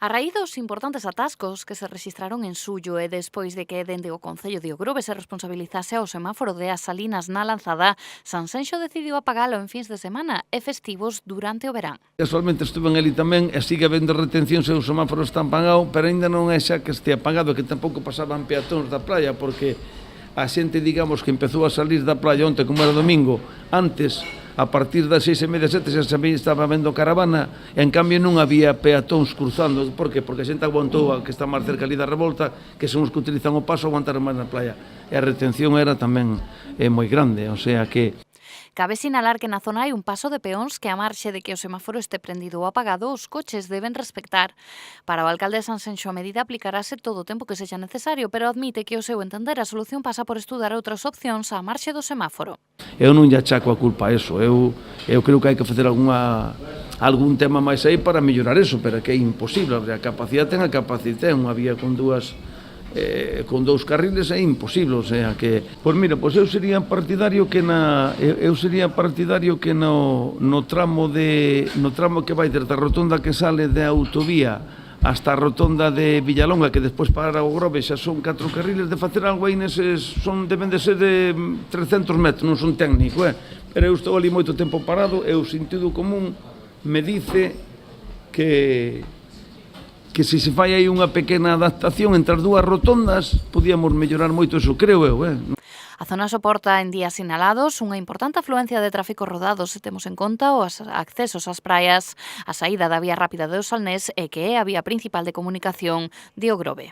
A raíz dos importantes atascos que se rexistraron en Sullo e despois de que dende o Concello de Ogrove se responsabilizase ao semáforo de As Salinas na Lanzada, Sanxenxo decidiu apagalo en fins de semana e festivos durante o verán. Casualmente estuve ali tamén e sigue habendo retencións e o semáforo está apagado, pero ainda non é xa que este apagado, que tampouco pasaban peatóns da playa, porque a xente, digamos, que empezou a salir da playa onte, como era domingo, antes, a partir das 6:30, 7, xa sabía, estaba vendo caravana, e en cambio non había peatóns cruzando. Por qué? Porque a xente aguantou, a que está máis cerca ali da revolta, que son os que utilizan o paso, aguantaron máis na playa. E a retención era tamén moi grande, o sea que... Cabe sinalar que na zona hai un paso de peóns que, a marxe de que o semáforo este prendido ou apagado, os coches deben respectar. Para o alcalde de Sanxenxo, a medida aplicarase todo o tempo que sexa necesario, pero admite que, ao seu entender, a solución pasa por estudar outras opcións á marxe do semáforo. Eu non lle achaco a culpa a eso. Eu creo que hai que facer algún tema máis aí para mellorar eso, pero que é imposible. A capacidade ten a capacidade, unha vía con dous carriles é imposible, o sea que... Pois mira, pois eu sería partidario que no tramo que vai desde a rotonda que sale da autovía hasta a rotonda de Villalonga, que despois para o Grove xa son 4 carriles, de facer algo aí neses, deben de ser de 300 metros, non son técnico, pero eu estou ali moito tempo parado e o sentido común me dice que se fai aí unha pequena adaptación entre as dúas rotondas, podíamos mellorar moito eso, creo eu. A zona soporta en días sinalados unha importante afluencia de tráfico rodado se temos en conta os accesos ás praias, a saída da vía rápida de Os Salnés e que é a vía principal de comunicación de Ogrove.